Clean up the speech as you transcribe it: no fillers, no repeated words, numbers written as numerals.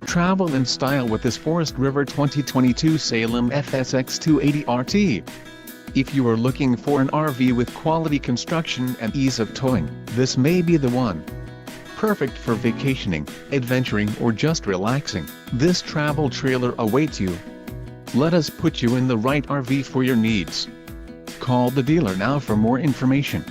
Travel in style with this Forest River 2022 Salem FSX 280 RT. If you are looking for an RV with quality construction and ease of towing, this may be the one. Perfect for vacationing, adventuring or just relaxing, this travel trailer awaits you. Let us put you in the right RV for your needs. Call the dealer now for more information.